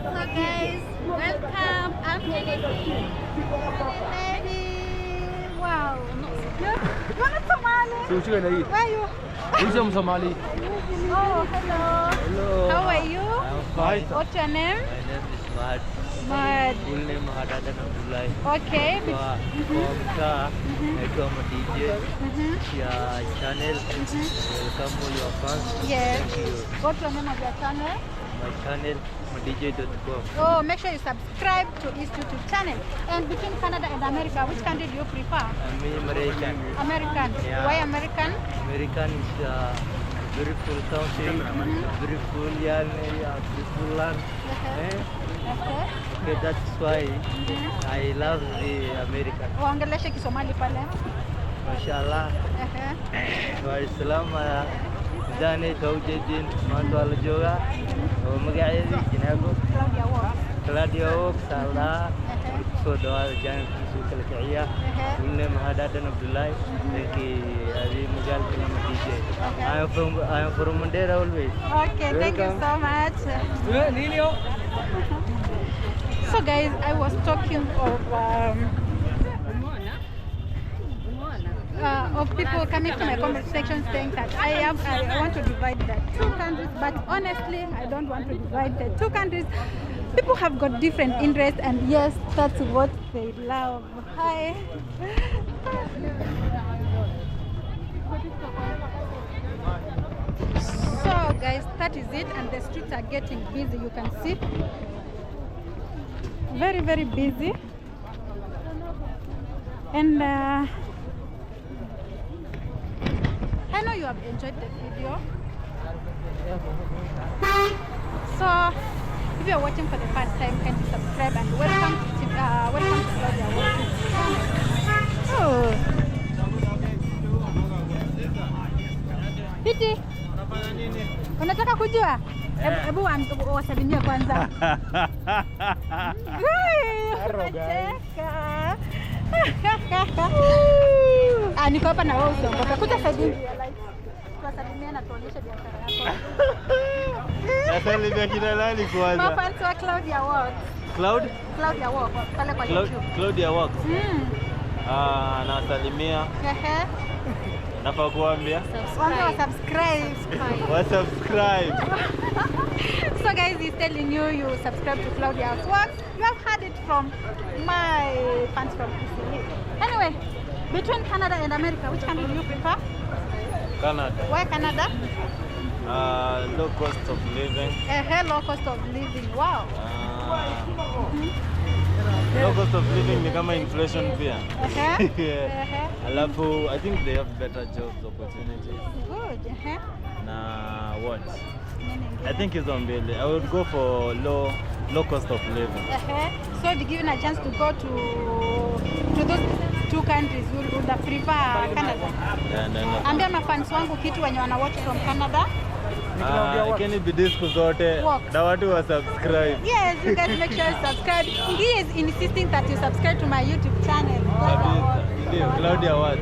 So guys, welcome. I'm Lady. Wow. You're not Somali. Where are you? I'm Somali. Oh, hello. Hello. How are you? I'm fine. What's your name? My name is Mad. Mad. Full name Hadadan Abdullah. Okay. I'm a DJ. Yeah, channel. Welcome all your fans. Yes. Thank you. What's your name of your channel? My channel, dj.com. Oh, make sure you subscribe to his YouTube channel. And between Canada and America, which country do you prefer? I'm American. American. Yeah. Why American? American is a beautiful country, beautiful beautiful land. Okay. Okay, that's why I love the American. Waongeleshe Kisomali pale. Mashallah. Wa Islam dane tawjidin manto ala jooga oo magaceedi jinaago Claudia Walk sala soo dhawaada jaankiisu kala kiciya inna mahadadan Abdullah thank ali magaalka lama DJ. I am from Mandera always. Okay, thank you so much. So guys, I was talking of people coming to my comment section saying that I want to divide the two countries, but honestly I don't want to divide the two countries. People have got different interests, and yes, that's what they love. Hi. So guys, that is it, and the streets are getting busy. You can see very, very busy. And I know you have enjoyed the video. So if you are watching for the first time, kindly subscribe and welcome to Claudia Walk. Oh. Piti, unataka kujua? Hebu wasalimie kwanza. Niko hapa na wewe usiondoke. Kuja saidia. Tuwasalimie na tuonyeshe biashara yako. Nasalimia kina nani kwanza? Mafans wa Claudia Walk. Claudia Walk pale kwa YouTube. Claudia Walk. Nawasalimia. Nafaa kuambia subscribe. So guys, he's telling you subscribe to Claudia's works. You have heard it from my fans from Italy. Anyway, between Canada and America, which country do you prefer? Canada. Why Canada? Low cost of living. Low cost of living. Wow. Low cost of living ni kama inflation pia. Alafu I think they have better jobs opportunities. Good. Na what? I think it's on Billy. I would go for low cost of living. So if given a chance to go to those two countries, would prefer Canada? Yeah, Ambia mafans wangu kitu wenye wana watch from Canada. Can it be this kuzote na watu wa subscribe? Yes, you guys make sure you subscribe. He is insisting that you subscribe to my YouTube channel. Claudia Walk.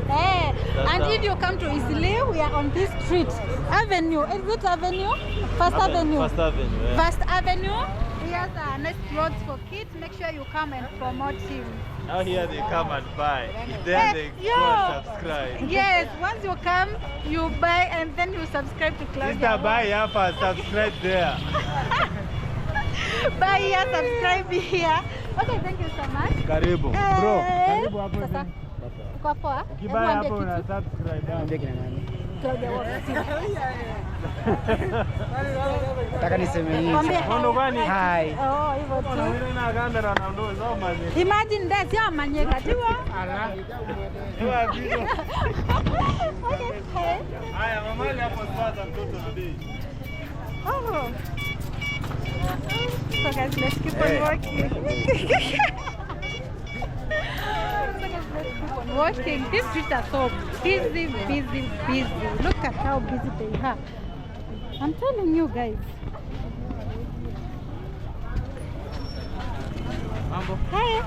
And if you come to Isli, we are on this street. Avenue. Is it Avenue? First Avenue. First Avenue. Yeah. First Avenue. He has nice clothes for kids. Make sure you come and promote him. Now here they come and buy. Then they go and subscribe. Yes, once you come, you buy and then you subscribe to Claudia. Sister, buy here first, subscribe there. Buy here, subscribe here. Okay, thank you so much. Karibu. Bro, karibu hapo hivi. Uko poa? Ukibaya hapo una subscribe. Ambie kina nani? Claudia Walk. Nataka niseme hivi. Ndo gani? Hi. Oh, hivyo tu. Mimi na ganda na ndo zo mazi. Imagine that ya manyeka tu. Ala. Kwa video. Okay. Haya, mama hapo sasa mtoto today. Oh. So guys, let's keep on working. Working. These streets are so busy. Look at how busy they are. I'm telling you guys. Mambo. Hi.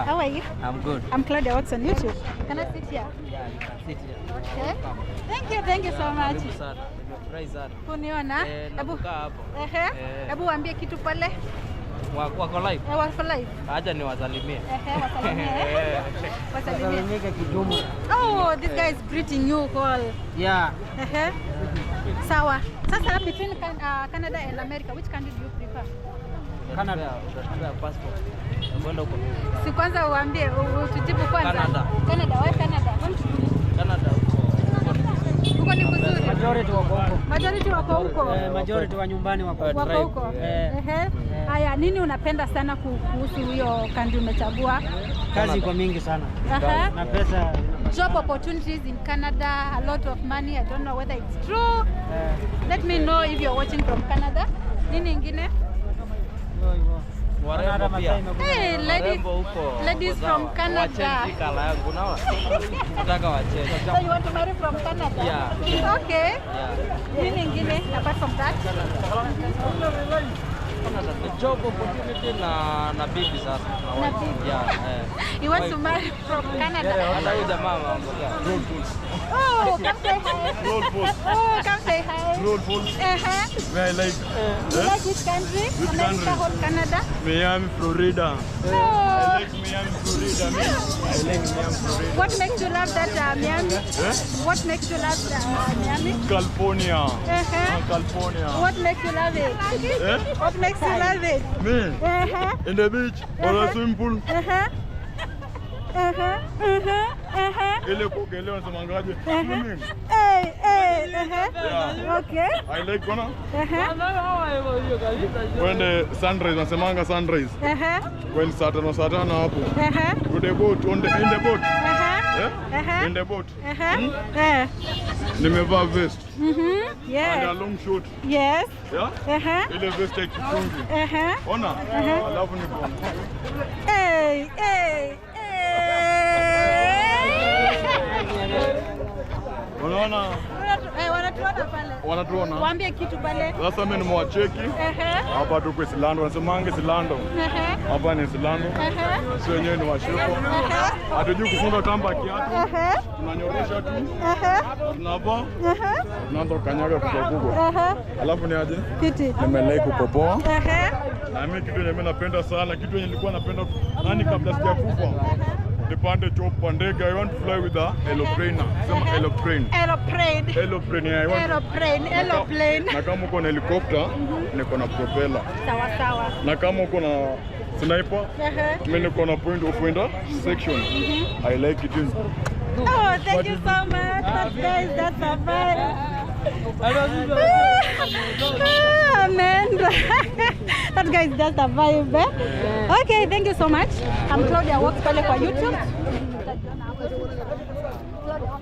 How are you? I'm good. I'm Claudia Walks on YouTube. Can I sit here? Yeah, sit here. Okay. Thank you so much. Nimefurahi sana. Kuniona. Nakukaa hapo. Hebu waambie kitu pale. Wako live? Wako live. Acha niwasalimie. Wasalimie. Wasalimie. kijumla. Oh, this guy is greeting you all. Yeah. Sawa. Sasa between Canada and America, which country do you prefer? Canada. Passport. Kwenda huko. Si kwanza uambie utujibu kwanza. Canada. Canada, why Canada? Canada huko. Huko ni kuzuri. Majority wako huko. Majority wako huko. Majority wa nyumbani wako huko. Haya, nini unapenda sana kuhusu hiyo country umechagua? Kazi iko mingi sana. Na pesa. Job opportunities in Canada, a lot of money. I don't know whether it's true. Let me know if you're watching from Canada. Nini ingine? Hey, ladies from Canada. So you want to marry from Canada? Yeah. Okay. Yeah. Nini ingine apart from that? The job opportunity na bibi sasa. Na bibi. Yeah. You want to marry from Canada? Hata huyu jamaa anaongea. Oh, come say hi. Oh, come say hi. Where I like. You like which country? Which America country? or Canada? Miami, Florida. Oh. I like Miami, Florida. I like Miami, Florida. What makes you love that Miami? What makes you love Miami? California. California. What makes you love it? What makes you love it? Me? In the beach or a swimming pool. Ile kuogelea unasemangaje? Swimming. Okay. I like gonna. When the sunrise, unasemanga sunrise. When Saturn hapo. To the boat, in the boat. In the boat. Nimevaa vest. Yes. And a long short. Yes. Yeah? Ile vest ya kifungi. Ona? Alafu ni bomba. Unaona? Wanatuona pale. Wanatuona? Waambie kitu pale. Sasa mimi nimewacheki. Hapa tuko Islando, wanasemanga Islando. Hapa ni Islando. Sio wenyewe ni washuko. Hatujui kufunga kamba kiatu. Tunanyorosha tu. Tunavaa. Tunaanza kanyaga kubwa. Alafu ni aje? Kiti. Nimelike kupopoa. Na mimi kitu yenye mimi napenda sana, kitu yenye nilikuwa napenda nani kabla sijakufa. Nipande chopper ndege. I want to fly with a aeroplane. Sema aeroplane. Aeroplane. I want Aeroplane. Na kama uko na helicopter, niko na propeller. Sawa. Na kama uko na sniper, mimi niko na point of window section. I like it. Oh, thank you so much. That's a vibe. Man, that guy is just a vibe. Okay, thank you so much. I'm Claudia Walks pale kwa YouTube.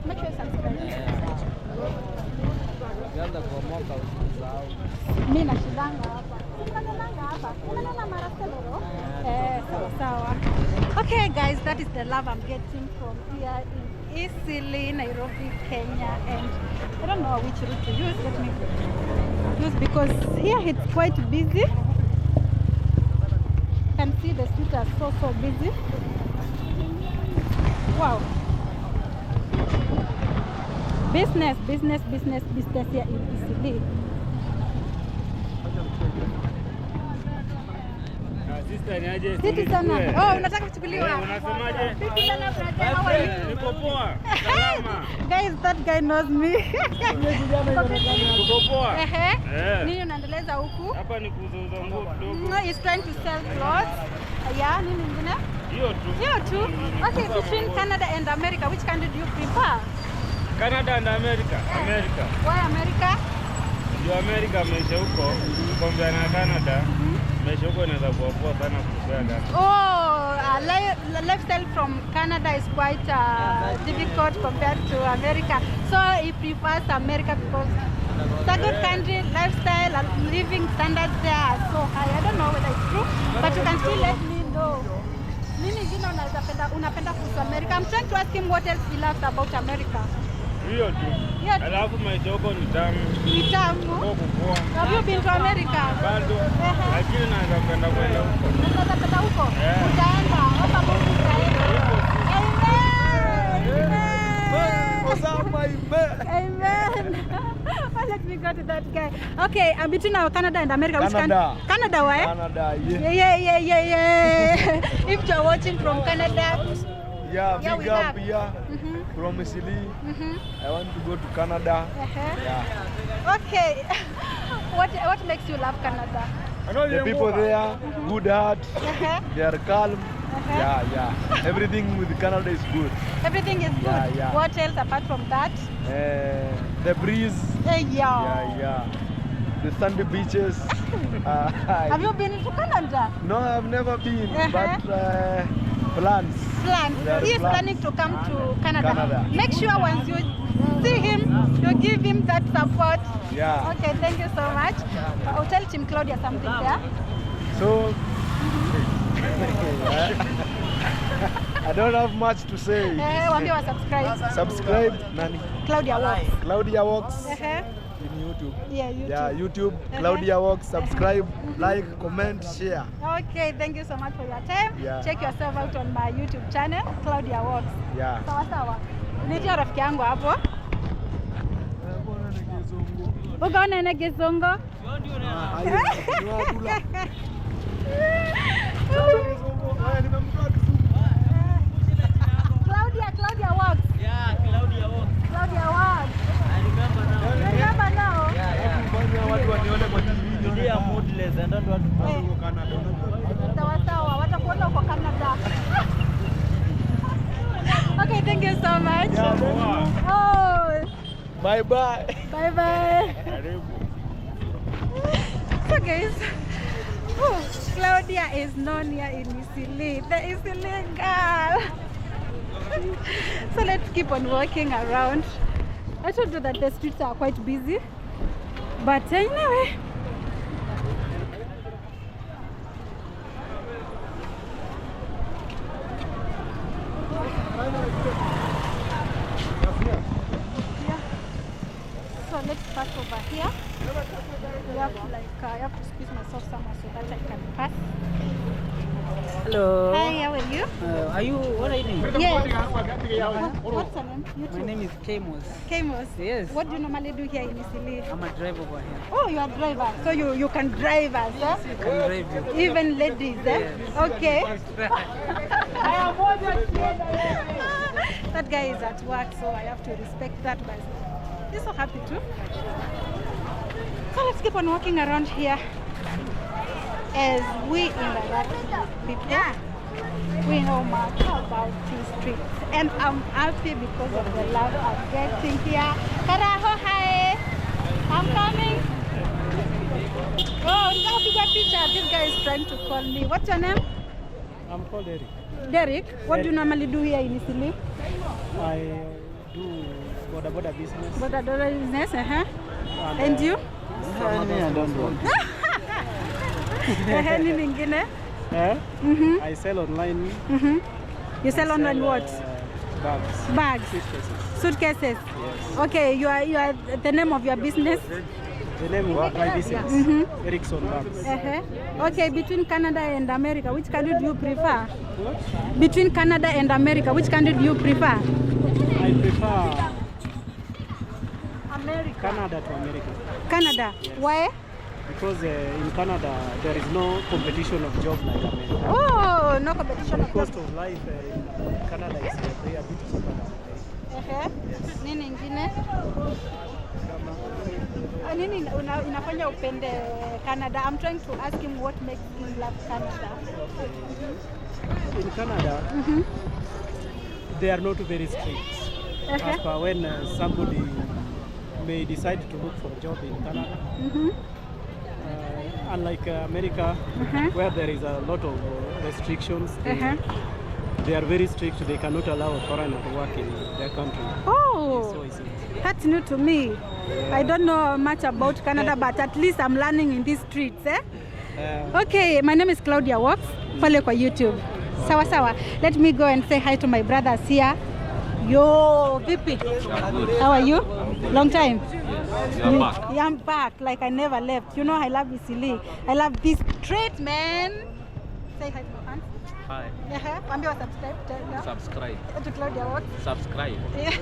Make sure you subscribe. Mimi nashindanga hapa. Unaona Maraselo? Sawa. Okay guys, that is the love I'm getting from here in Eastleigh, Nairobi, Kenya, and I don't know which route to use. Let me use because here it's quite busy. You can see the streets are so busy. Wow. Business here in Eastleigh. Sisi sana. Oh, unataka kuchukuliwa? Unasemaje? Sisi sana brother. How are you? Niko poa. Salama. Guys, that guy knows me. Niko poa. Nini unaendeleza huku? Hapa ni kuuza nguo kidogo. No, he's trying to sell clothes. Yeah, nini nyingine? Hiyo tu. Okay, between Canada and America, which country do you prefer? Canada and America. America. Why America? Ndio America maisha huko. Kompea na Canada. Maisha huko inaweza kuwa poa sana kushinda. Oh, lifestyle from Canada is quite difficult compared to America. So he prefers America because it's a good country, lifestyle and living standards there are so high. I don't know whether it's true, but you can still let me know. Nini ingine unapenda kuhusu America? I'm trying to ask him what else he loves about America. Hiyo tu. Alafu maisha huko ni tamu. Ni tamu. Have you been to America? Bado. Lakini naweza kwenda kwenda huko. Unaweza kwenda huko? Utaenda. Hapa Mungu utaenda. Amen. Amen. Well, let me go about that guy. Okay, between Canada and America, Canada. which Canada, why? Canada, Yeah. If you're watching from Canada, yeah, yeah, big we up have. here from Isili. I want to go to Canada. Yeah. Okay. What makes you love Canada? The people there, good heart, they are calm. Yeah. Everything with Canada is good. Everything is good. Yeah. What else apart from that? The breeze. Yeah. The sandy beaches. Have you been to Canada? No, I've never been, but plans. He is planning to come to Canada. Make sure once you see him, you give him that support. Yeah. Okay, thank you so much. I'll tell Team Claudia something there. So, I don't have much to say. Wambie wa subscribe. Subscribe, Nani? Claudia Walks. Claudia Walks in YouTube. Yeah, YouTube. Yeah, YouTube. Claudia Walks. Subscribe, like, comment, share. Okay, thank you so much for your time. Yeah. Check yourself out on my YouTube channel, Claudia Walks. Yeah. Sawa. Nitia rafiki yangu hapo. Ugaona na Gizongo? Claudia Walks. Yeah, Claudia Walks. Claudia Walks. I remember now. Remember now? They are moodless and don't want to go to Canada. Sawa, watakuona uko Canada. Okay, thank you so much. Oh. Bye-bye. Bye-bye. So guys, Claudia is known here in Isili, the Isili girl. So let's keep on walking around. I told you that the streets are quite busy, but anyway. So let's pass over here. We have to I have to squeeze myself somewhere so that I can pass. Hello. Hi, how are you? What are you doing? Yes. What's your name? You My too. name is Kamos. Kamos. Yes. What do you normally do here in Isili? I'm a driver over here. Oh, you are a driver. So you can drive us, eh? I can drive you. Even ladies, eh? Yes. Okay. That guy is at work, so I have to respect that, but he's so happy too. So let's keep on walking around here as we interact with people. We know much about these streets, and I'm happy because of the love I'm getting here. Karaho, hi! I'm coming. Oh, look at the picture. This guy is trying to call me. What's your name? I'm called Eric. Derek. What do you normally do here in Isili? I do border business. What other business? And you? I don't work. Any nyingine? I sell online. You sell online what? Bags. Bags. Suitcases. Suitcases. Yes. Okay, you are the name of your business? The name of my business, Erickson Bags. Okay, between Canada and America, which country do you prefer? What? Between Canada and America, which country do you prefer? I prefer America. Canada to America. Canada. Yes. Why? Because in Canada there is no competition of jobs like America. Oh, no competition The of cost jobs. of life in Canada is very a bit cheaper. Nini ingine? Nini inafanya upende Canada? I'm trying to ask him what makes him love Canada. In Canada, they are not very strict. As per when somebody may decide to look for a job in Canada. Unlike America, where there is a lot of restrictions, they are very strict. They cannot allow a foreigner to work in their country. Oh, So is it. that's new to me. I don't know much about Canada, but at least I'm learning in these streets. Okay, my name is Claudia Walks. Follow kwa YouTube. Sawa sawa. Let me go and say hi to my brothers here. Yo, Vipi. How are you? Long time. Yeah, I'm back. Like I never left. You know I love Isili. I love this street, man. Say hi to my fans. Hi. Wambie wa subscribe. Subscribe. To Claudia Walks. Subscribe. Yeah.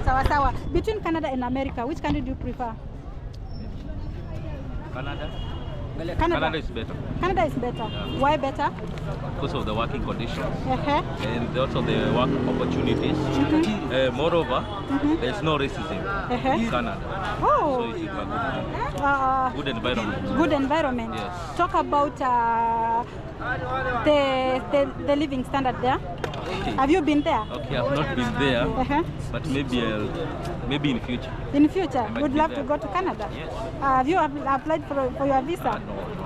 Sawa sawa. Between Canada and America, which country do you prefer? Canada. Canada is better Canada is better. Yeah. Why better? because of the working conditions Uh-huh. and also the work opportunities. Moreover, there's no racism in Canada. So Oh, it is a good environment. good environment. Yes. Talk about the living standard there. Okay. Have you been there? Okay, I've not been there, Uh-huh. but maybe in future. In future, might would be love to there. go to Canada. Yes. Have you applied for your visa?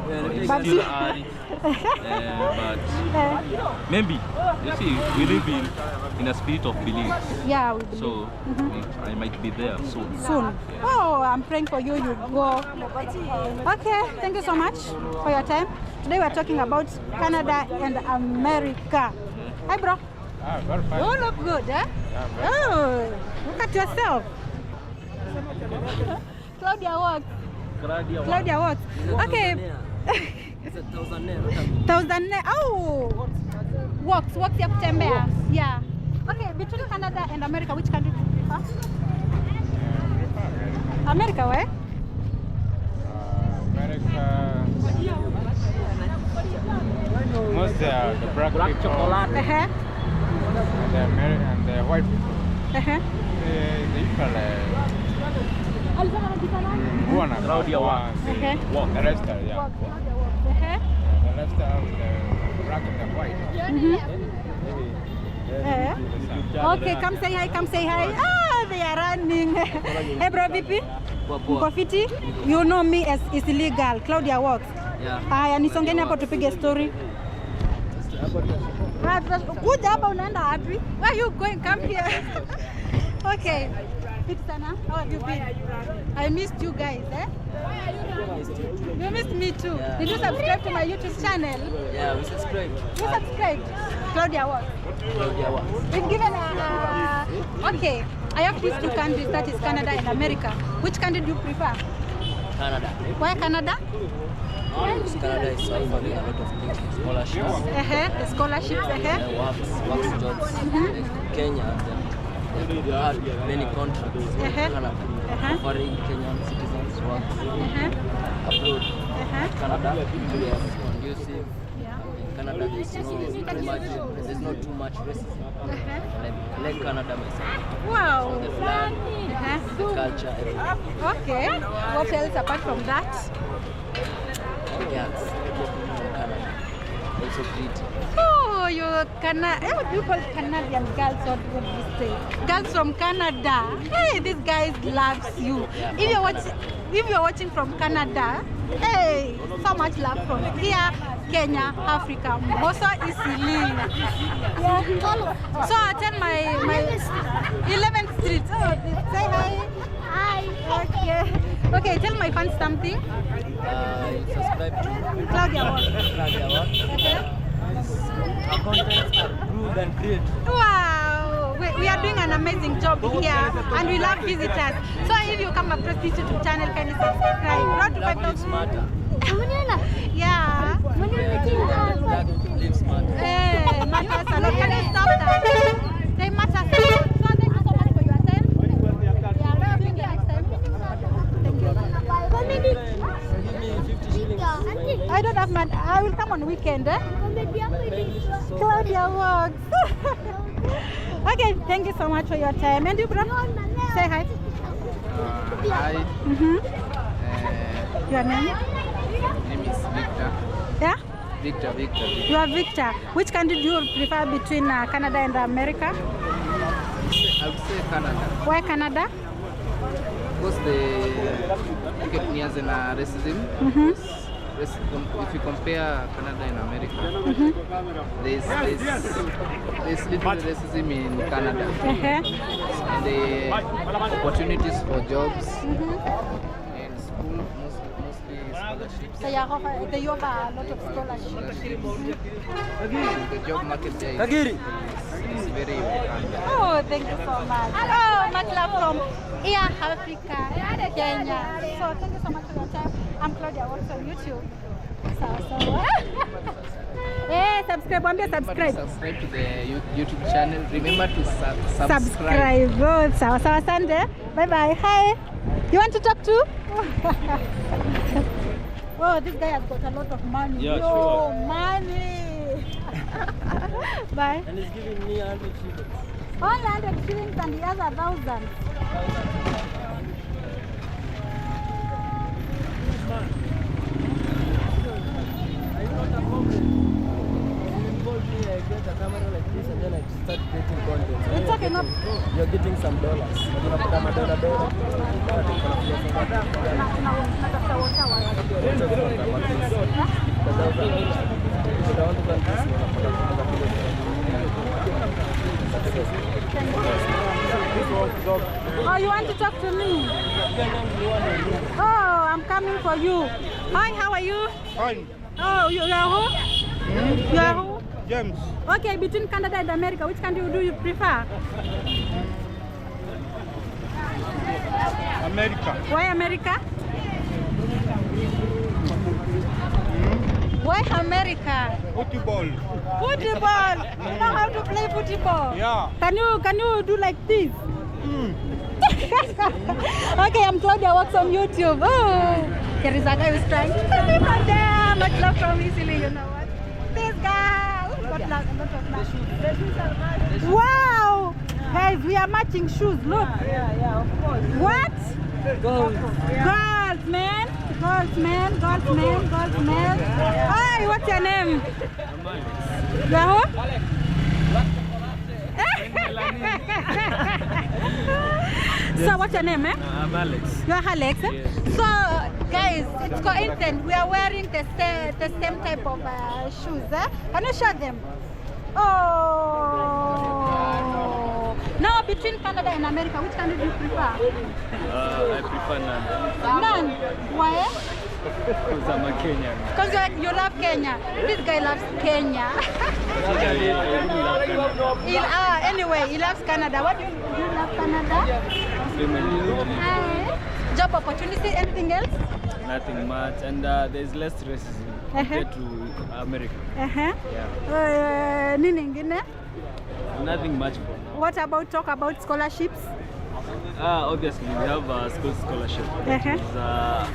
No, it's But still you- early. But Uh, maybe, you see, we live in a spirit of belief. yeah, we believe. So I might be there soon. Soon. Oh, I'm praying for you. You go. Okay, thank you so much for your time. Today we're talking about Canada and America. Hi, bro. Very fine. You look good, eh? Oh, look at yourself. Claudia walks. Claudia walks. Okay. It's a Thousand. Oh, walks ya kutembea. Yeah. Okay, between Canada and America, which country do you prefer? America, where? America. Most the black people Uh-huh. and the American and the white people. Uh-huh. They usually go on a Claudia walk. Okay. Walk. the lifestyle, yeah. Uh-huh. The lifestyle with the black and the white. Okay, come say hi, come say hi. Ah, they are running. Hey, bro, VP. Mko fiti? You know me as is illegal. Claudia walks. Yeah. Haya, nisongeni hapo tupige story. Kuja hapa unaenda wapi? Where you going? Come here. Okay. Fiti sana. How have you been? I missed you guys, eh? You missed me too. Yeah. Did you subscribe to my YouTube channel? Yeah, we subscribe. You subscribed? Claudia walks. We've given okay. I have these two countries, that is Canada and America. Which country do you prefer? Canada. Why Canada? Because Canada is offering a lot of things, scholarships, The scholarships, works jobs. Like Kenya, they had many contracts in Canada, offering Kenyan citizens work abroad. Canada, they are conducive. In Canada, there's not too much racism. I like Canada myself. Wow. The flag, the culture, everything. Okay. What else apart from that? Girls from Canada, also pretty. Oh, you're what do you call Canadian girls? What would you say? Girls from Canada. Hey, these guys loves you. If you're watching from Canada, hey, so much love from here, Kenya, Africa, Mosa Isili. Yeah. So I tell my 11th Street. Oh, say hi. Hi. Okay, tell my fans something. You subscribe to Claudia Wall. Claudia Wall. Our contents are good and great. Wow, we are doing an amazing job here and we love visitors. So if you come across this YouTube channel, can you subscribe? Not to Black Lives 5,000. Matter. Yeah. Black Lives Matter. Hey, matters a lot. Can you stop that? They matter so much. So thank you so much for your time. Yeah, we'll see you next time. Thank you. Give me 50 shillings. I don't have money. I will come on weekend. Eh? Claudia walks. Okay, thank you so much for your time. And you, bro? Say hi. Hi, Your name? name is Victor. Yeah? Victor. You are Victor. Which country do you prefer between Canada and America? I would say Canada. Why Canada? Because the get near than racism. If you compare Canada and America, there's little racism in Canada. And the opportunities for jobs and school, mostly scholarships. They offer a lot of scholarships. The job market there is very important. Oh, thank you so much. Oh, much love from here, Africa, Kenya. So thank you so much for your time. I'm Claudia, also on YouTube. So. Hey, subscribe. Subscribe. Subscribe to the YouTube channel. Remember to subscribe. Subscribe. Oh, sawa Sunday. Bye bye. Hi. You want to talk to? Oh, this guy has got a lot of money. Yeah, Yo, sure. money. Bye. And he's giving me 100 shillings. All 100 shillings and the other 1,000. I get a camera like this and then I start getting content. It's okay, no. You're getting some dollars. Oh, you want to talk to me? Oh, I'm coming for you. Hi, how are you? Fine. Oh, you are who? You are who? James. Okay, between Canada and America, which country do you prefer? America. Why America? Why America? Football. Football. You know how to play football? Yeah. Can you do like this? Okay, I'm Claudia, works on YouTube. Oh, there is a guy who's trying to tell me from there. Much love from Italy, you know what? This guy. Got a lot of love. Wow! Guys, we are matching shoes. Look. Yeah, of course. What? Gold. Girls, man. Girls, man. Girls, man. Girls, man. Hi, what's your name? You are who? So what's your name, eh? I'm Alex. You're Alex, eh? Yes. So guys, it's coincident. We are wearing the same type of shoes, eh? Can you show them? Oh. Now between Canada and America, which country do you prefer? I prefer none. None. Why? Because I'm a Kenyan. Because you love Kenya. This guy loves Kenya. Actually, I really love Canada. Anyway, he loves Canada. What do you love Canada? Job opportunity, anything else? Nothing much, and there's less racism compared to America. Nini ingine? Nothing much for now. What about talk about scholarships? Obviously, we have a school scholarship that is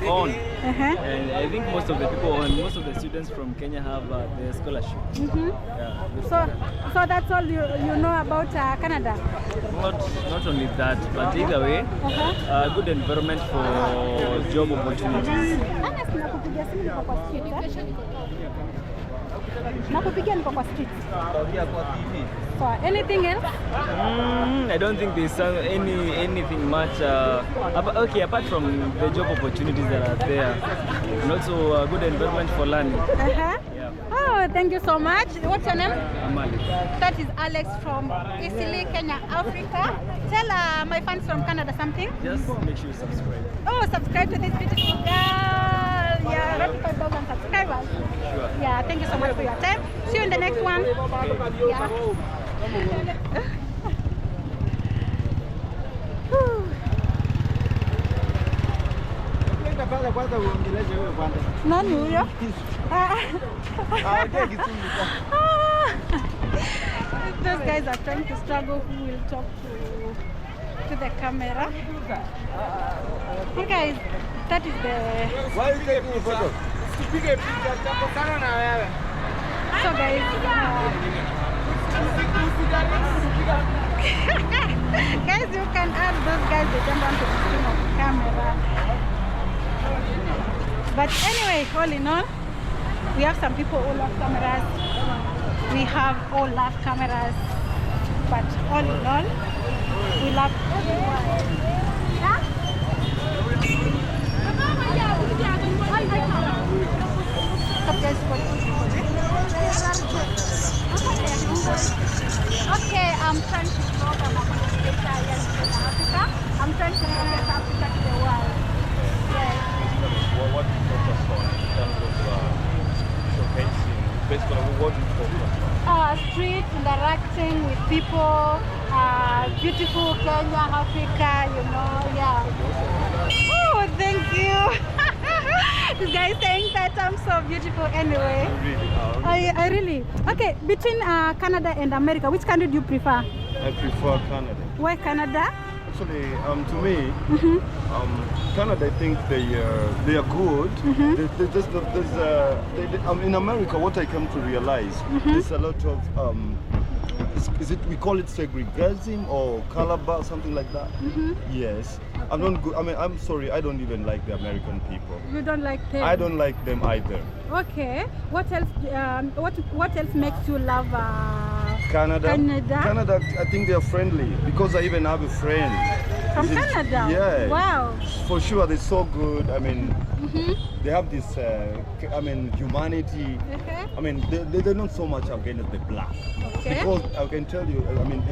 on, and I think most of the people and most of the students from Kenya have the scholarship. Yeah, So that's all you know about Canada? Not only that, but either way, good environment for job opportunities. Nakupigia niko kwa street. So anything else? I don't think there's anything much. Apart from the job opportunities that are there, and also a good environment for learning. Yeah. Oh, thank you so much. What's your name? I'm Alex. That is Alex from Italy, Kenya, Africa. Tell my fans from Canada something. Just make sure you subscribe. Oh, subscribe to this beautiful girl. Yeah, 5,000 subscribers. Sure. Yeah, thank you so much for your time. See you in the next one. Yeah. Nani huyo? Those guys are trying to struggle who will talk to the camera. Hey guys, that is the... Why are you taking a photo? So guys, guys, you can ask those guys, they don't want to be seen on camera. But anyway, all in all, we have some people who love cameras. We have all love cameras. But all in all, we love everyone. Yeah? Okay, I'm trying to talk about Africa. I'm trying to get Africa to the world. Yes. What do you focus on in terms of showcasing? Basically, what do you focus on? Street, interacting with people, beautiful Kenya, Africa, you know, yeah. Oh, thank you. This guy is saying that I'm so beautiful anyway. I really. Okay, between Canada and America, which country do you prefer? I prefer Canada. Why Canada? Actually, to me, Canada, I think they are good. In America, what I come to realize, there's a lot of we call it segregatism or caliber, something like that. Yes. I'm not good. I mean, I'm sorry, I don't even like the American people. You don't like them? I don't like them either. Okay. What else? What else makes you love Canada? Canada, I think they are friendly because I even have a friend from Canada. Yeah. Wow. For sure, they're so good. I mean, they have this. I mean, humanity. I mean, they're not so much against the black. Okay. Because I can tell you, I mean,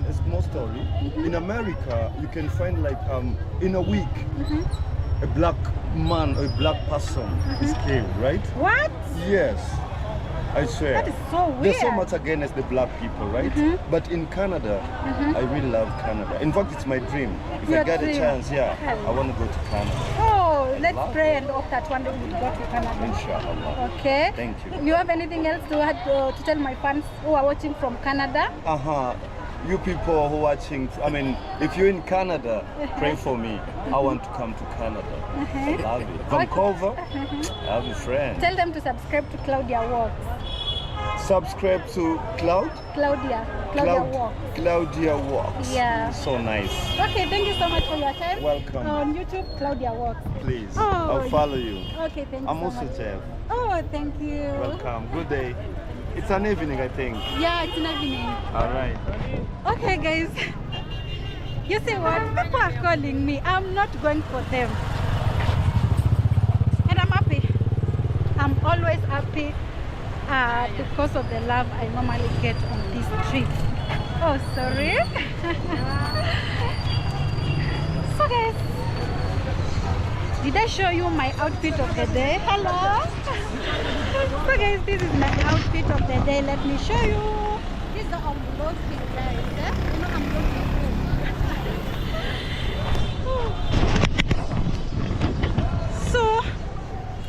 a small story. In America, you can find like in a week, a black man or a black person is killed, right? What? Yes. I swear. That is so weird. They're so much against the black people, right? But in Canada, I really love Canada. In fact, it's my dream. If I get a chance, I want to go to Canada. Oh, let's pray and hope that one day we'll go to Canada. Inshallah. Okay. Thank you. You have anything else to tell my fans who are watching from Canada? You people who are watching, I mean, if you're in Canada, pray for me. I want to come to Canada. I love it. Vancouver, I have a friend. Tell them to subscribe to Claudia Walks. Subscribe to Claudia Walks. Claudia Walks. Yeah. So nice. Okay, thank you so much for your time. Welcome. On YouTube, Claudia Walks. Please, Oh, I'll follow you. Okay, thank you I'm so also much. Jeff. Oh, thank you. Welcome. Good day. It's an evening, I think. Yeah, it's an evening. All right. Okay, guys. You see what? People are calling me. I'm not going for them. And I'm happy. I'm always happy because of the love I normally get on this trip. Oh, sorry. So, guys, did I show you my outfit of the day? Hello. So guys, this is my outfit of the day. Let me show you. This is the vlogging, guys. You know I'm vlogging. So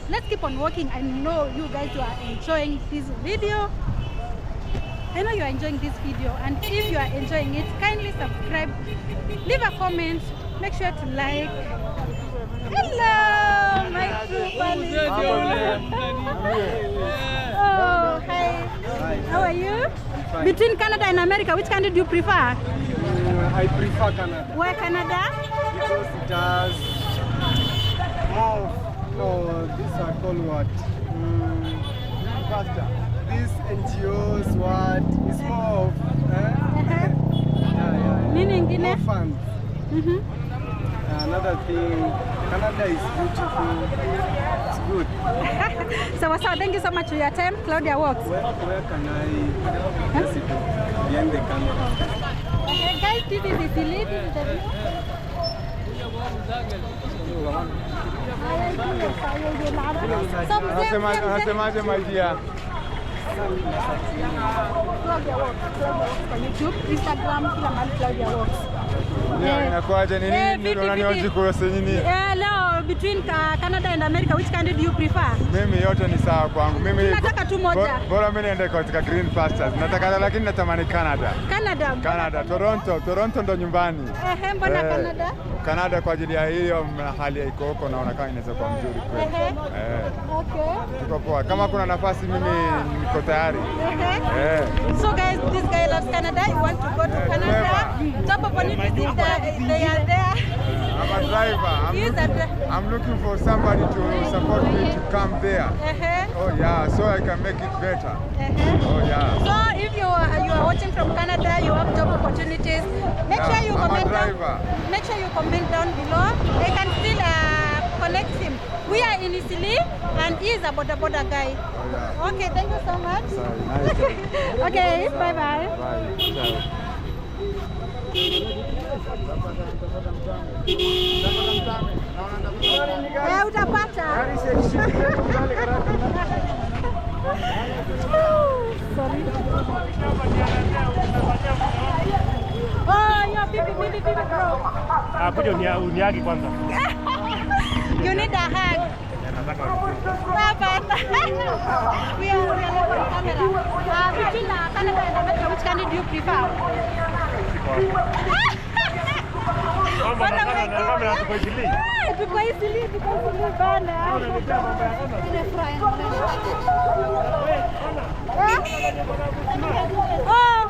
let's keep on walking. I know you guys are enjoying this video. I know you are enjoying this video, and if you are enjoying it, kindly subscribe, leave a comment, make sure to like. Hello, my true family. Oh, hi. How are you? Between Canada and America, which country do you prefer? I prefer Canada. Why Canada? Because it has more, these are called what? These NGOs, what? It's more of, more fun. Another thing, Canada is beautiful. It's good. So thank you so much for your time. Claudia Walks. Where can I just sit behind the camera? Okay, guys, this is Italy. This is the view. Anasemaje my dear? Claudia Walks. For YouTube, Instagram, kila mahali Claudia Walks. Inakuaje nini? Unanioji kuhusu nini? Leo between Canada and America, which country do you prefer? Mimi yote ni sawa kwangu. Mimi nataka tu moja. Bora mimi niende katika green pastures. Nataka lakini natamani Canada. Canada, Toronto ndo nyumbani. Mbona Canada? Canada kwa ajili ya hiyo hali ya iko huko naona kama inaweza kuwa mzuri kweli. Okay. Tuko poa. Kama kuna nafasi mimi niko tayari. So guys, this guy loves Canada. You want to go to Canada? Top of it, they are there. I'm a driver. I'm looking for somebody to support me to come there. Oh yeah, so I can make it better. Oh yeah. So if you are watching from Canada, you have job opportunities. Make sure you comment down. Make sure you comment down below. They can still connect him. We are in Italy, and he is a border guy. Oh yeah. Okay, thank you so much. Sorry, nice. Okay, bye bye. Bye. Ciao. Utapata. Sorry. Oh, yo, bibi bro. Kuja uniagi kwanza. You need a hug. We are on camera. Between Canada and America, which country do you prefer? Tuko isili bana. Oh,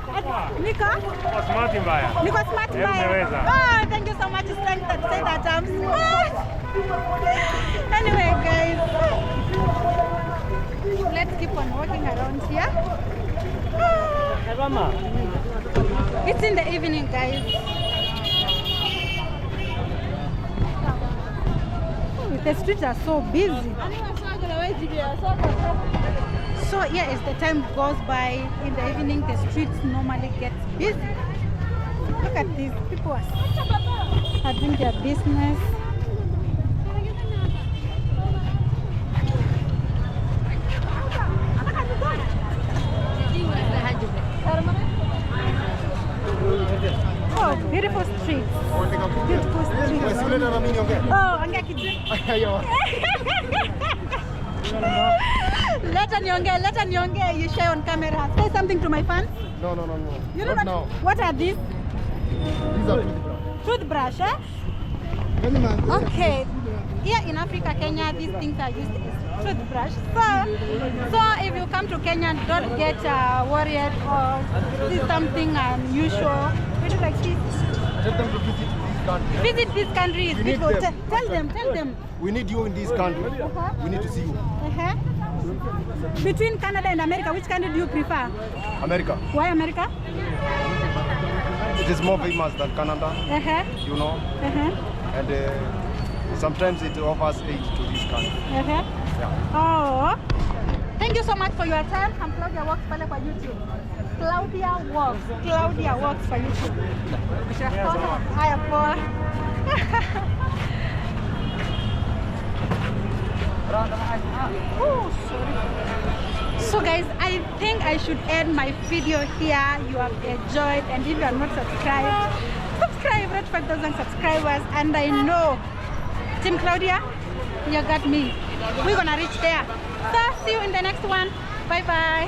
Niko? Smart mbaya. Niko smart mbaya. Oh, thank you so much. Thank that say that I'm smart. Anyway, guys, let's keep on walking around here. It's in the evening, guys. The streets are so busy. So yeah, as the time goes by in the evening, the streets normally get busy. Look at these people are doing their business. Oh, beautiful streets. Beautiful streets. Oh, ongea kitu. Let niongee. You share on camera. Say something to my fans. No. You know Not what are these? These are Toothbrush, eh? Okay. Here in Africa, Kenya, these things are used as toothbrush. So if you come to Kenya, don't get worried or see something unusual. What do you like this? Tell them to visit these countries. Visit these countries. We need People, them. tell them. We need you in this country. We need to see you. Between Canada and America, which country do you prefer? America. Why America? It is more famous than Canada, you know. And sometimes it offers aid to this country. Yeah. Oh, thank you so much for your time. I'm Claudia Walks pale kwa YouTube. Claudia Walks for YouTube. Haya poa. Oh, sorry. So guys, I think I should end my video here. You have enjoyed, and if you are not subscribed, subscribe. Reach 5,000 subscribers, and I know Team Claudia, you got me. We're gonna reach there. So see you in the next one. Bye bye.